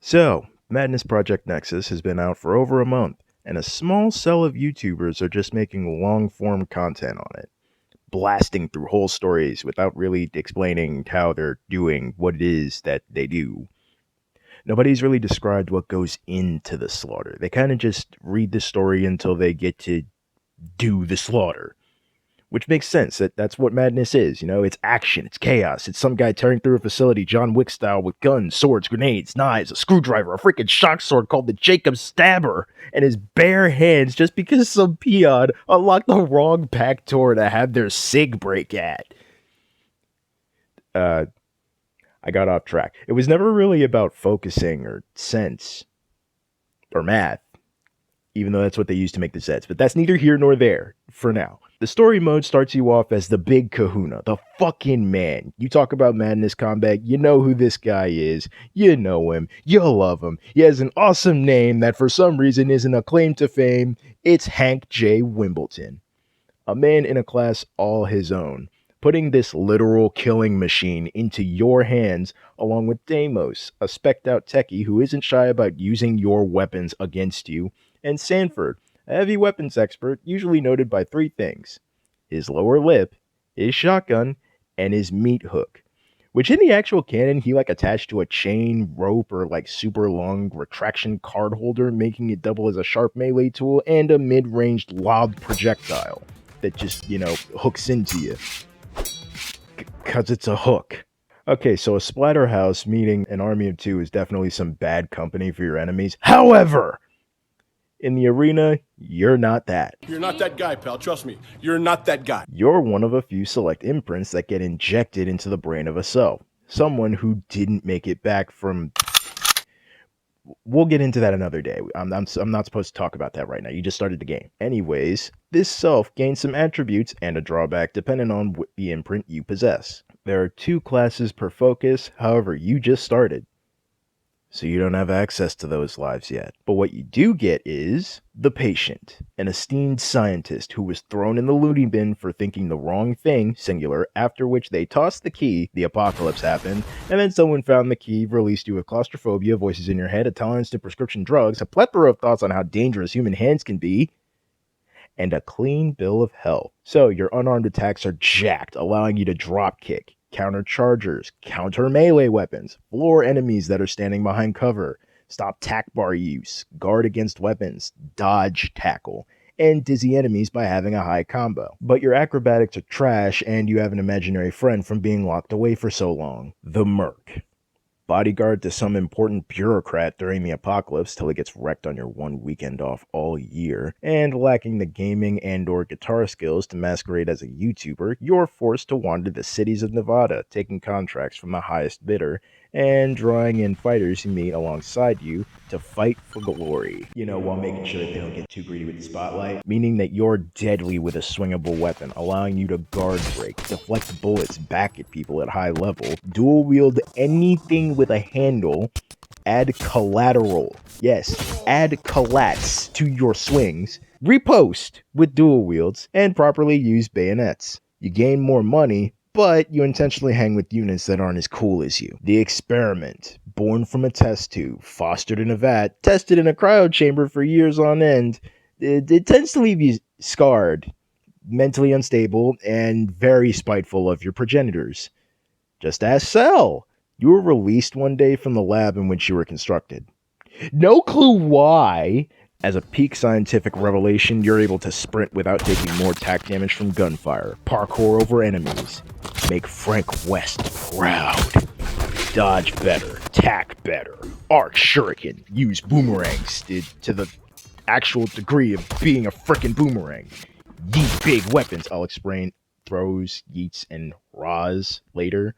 So, Madness Project Nexus has been out for over a month, and a small cell of YouTubers are just making long-form content on it, blasting through whole stories without really explaining how they're doing what it is that they do. Nobody's really described what goes into the slaughter. They kind of just read the story until they get to do the slaughter. Which makes sense. That's what madness is. You know, it's action, it's chaos. It's some guy tearing through a facility, John Wick style, with guns, swords, grenades, knives, a screwdriver, a freaking shock sword called the Jacob Stabber, and his bare hands just because some peon unlocked the wrong back door to have their sig break at. I got off track. It was never really about focusing or sense or math, even though that's what they use to make the sets. But that's neither here nor there for now. The story mode starts you off as the big kahuna, the fucking man. You talk about madness combat, you know who this guy is, you know him, you love him. He has an awesome name that for some reason isn't a claim to fame. It's Hank J. Wimbledon. A man in a class all his own, putting this literal killing machine into your hands along with Deimos, a specced out techie who isn't shy about using your weapons against you, and Sanford, a heavy weapons expert usually noted by three things: his lower lip, his shotgun, and his meat hook, which in the actual canon he attached to a chain, rope, or super long retraction card holder, making it double as a sharp melee tool and a mid-ranged lob projectile that just, hooks into you. Cause it's a hook. Okay, so a splatterhouse meeting an army of two is definitely some bad company for your enemies. However, in the arena, you're not that. You're not that guy, pal. Trust me. You're not that guy. You're one of a few select imprints that get injected into the brain of a self. Someone who didn't make it back from... We'll get into that another day. I'm not supposed to talk about that right now. You just started the game. Anyways, this self gains some attributes and a drawback depending on the imprint you possess. There are 2 classes per focus, however, you just started, so you don't have access to those lives yet. But what you do get is the patient, an esteemed scientist who was thrown in the loony bin for thinking the wrong thing, singular, after which they tossed the key, the apocalypse happened, and then someone found the key, released you with claustrophobia, voices in your head, a tolerance to prescription drugs, a plethora of thoughts on how dangerous human hands can be, and a clean bill of health. So your unarmed attacks are jacked, allowing you to drop kick, counter chargers, counter melee weapons, floor enemies that are standing behind cover, stop tack bar use, guard against weapons, dodge tackle, and dizzy enemies by having a high combo. But your acrobatics are trash and you have an imaginary friend from being locked away for so long. The Merc. Bodyguard to some important bureaucrat during the apocalypse till he gets wrecked on your one weekend off all year, and lacking the gaming and or guitar skills to masquerade as a YouTuber, you're forced to wander the cities of Nevada, taking contracts from the highest bidder, and drawing in fighters you meet alongside you to fight for glory. While making sure that they don't get too greedy with the spotlight, meaning that you're deadly with a swingable weapon, allowing you to guard break, deflect bullets back at people at high level, dual wield anything with a handle, add collateral. Yes, add collats to your swings, repost with dual wields, and properly use bayonets. You gain more money, but you intentionally hang with units that aren't as cool as you. The Experiment, born from a test tube, fostered in a vat, tested in a cryo chamber for years on end, it tends to leave you scarred, mentally unstable, and very spiteful of your progenitors. Just ask Cell. You were released one day from the lab in which you were constructed. No clue why. As a peak scientific revelation, you're able to sprint without taking more tack damage from gunfire, parkour over enemies, make Frank West proud, dodge better, tack better, arc shuriken, use boomerangs to the actual degree of being a frickin' boomerang, yeet big weapons. I'll explain throws, yeets, and raws later.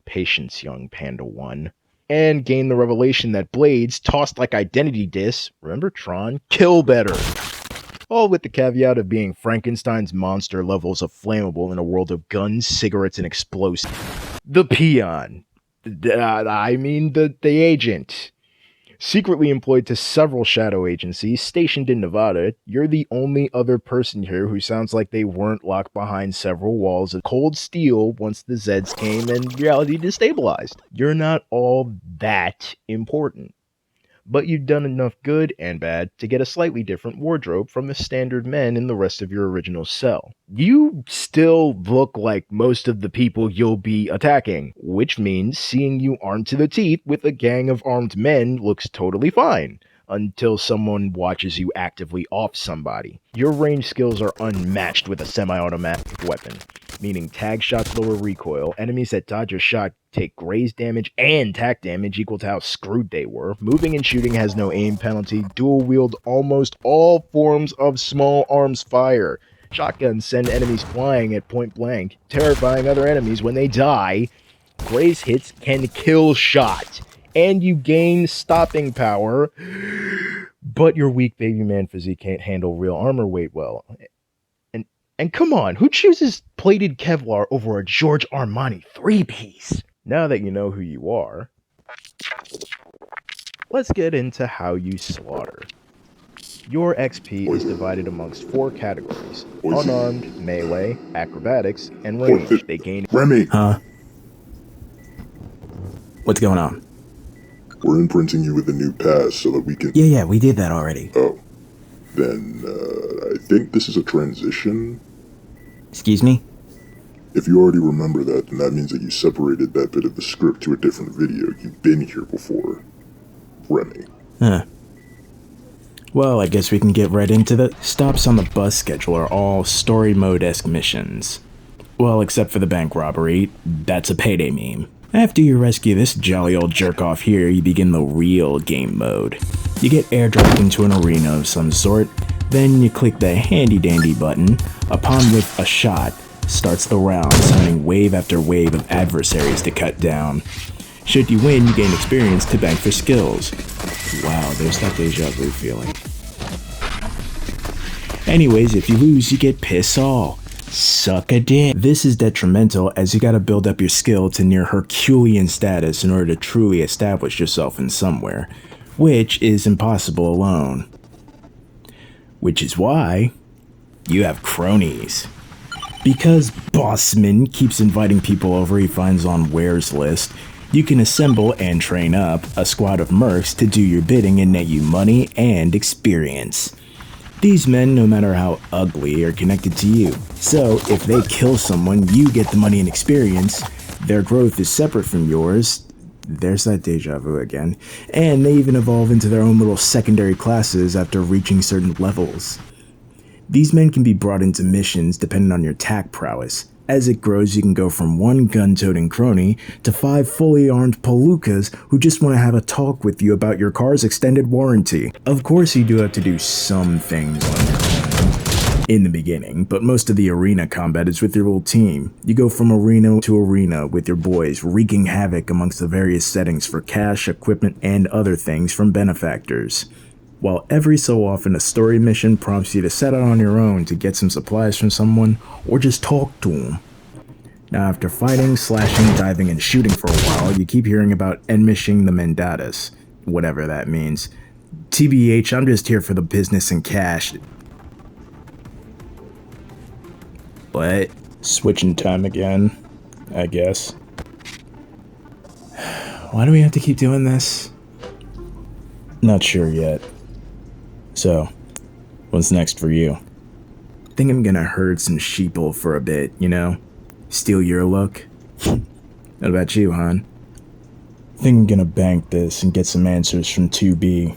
Patience, young Panda 1. And gain the revelation that blades, tossed like identity discs, remember Tron, kill better. All with the caveat of being Frankenstein's monster levels of flammable in a world of guns, cigarettes, and explosives. The peon. The agent. Secretly employed to several shadow agencies stationed in Nevada, you're the only other person here who sounds like they weren't locked behind several walls of cold steel once the Zeds came and reality destabilized. You're not all that important. but you've done enough good and bad to get a slightly different wardrobe from the standard men in the rest of your original cell. You still look like most of the people you'll be attacking, which means seeing you armed to the teeth with a gang of armed men looks totally fine. Until someone watches you actively off somebody. Your range skills are unmatched with a semi-automatic weapon, meaning tag shots lower recoil, enemies that dodge a shot take graze damage and tack damage equal to how screwed they were, moving and shooting has no aim penalty, dual wield almost all forms of small arms fire. Shotguns send enemies flying at point blank, terrifying other enemies when they die. Graze hits can kill shot, and you gain stopping power, but your weak baby man physique can't handle real armor weight well. And come on, who chooses plated Kevlar over a George Armani 3-piece? Now that you know who you are, let's get into how you slaughter. Your XP is divided amongst 4 categories: unarmed, melee, acrobatics, and range. They gain... Remi! Huh? What's going on? We're imprinting you with a new pass so that we can... Yeah, we did that already. Oh. Then, I think this is a transition. Excuse me? If you already remember that, then that means that you separated that bit of the script to a different video. You've been here before. Remi. Huh. Well, I guess we can get right into the stops on the bus schedule are all story mode-esque missions. Well, except for the bank robbery. That's a payday meme. After you rescue this jolly old jerk-off here, you begin the real game mode. You get airdropped into an arena of some sort, then you click the handy-dandy button, upon which a shot starts the round, summoning wave after wave of adversaries to cut down. Should you win, you gain experience to bank for skills. Wow, there's that deja vu feeling. Anyways, if you lose, you get piss all. Suck a dick. This is detrimental as you gotta build up your skill to near Herculean status in order to truly establish yourself in somewhere, which is impossible alone. Which is why you have cronies. Because Bossman keeps inviting people over he finds on Ware's list, you can assemble and train up a squad of mercs to do your bidding and net you money and experience. These men, no matter how ugly, are connected to you. So, if they kill someone, you get the money and experience. Their growth is separate from yours. There's that deja vu again. And they even evolve into their own little secondary classes after reaching certain levels. These men can be brought into missions depending on your tack prowess. As it grows, you can go from 1 gun-toting crony to 5 fully armed palookas who just want to have a talk with you about your car's extended warranty. Of course, you do have to do some things on your own in the beginning, but most of the arena combat is with your little team. You go from arena to arena with your boys, wreaking havoc amongst the various settings for cash, equipment, and other things from benefactors. While every so often a story mission prompts you to set out on your own to get some supplies from someone, or just talk to them. Now after fighting, slashing, diving, and shooting for a while, you keep hearing about enmeshing the mandatuses, whatever that means. TBH, I'm just here for the business and cash. What? Switching time again, I guess. Why do we have to keep doing this? Not sure yet. So, what's next for you? Think I'm gonna herd some sheeple for a bit, you know? Steal your look? What about you, hon? Think I'm gonna bank this and get some answers from 2B.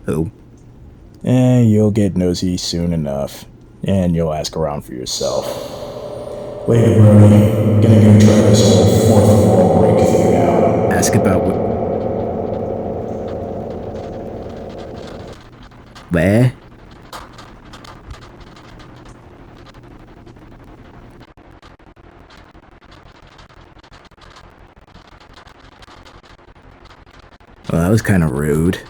Who? You'll get nosy soon enough. And you'll ask around for yourself. Wait, Remi, gonna go try this whole 4th wall break thing out. Ask about what? Where? Well, that was kind of rude.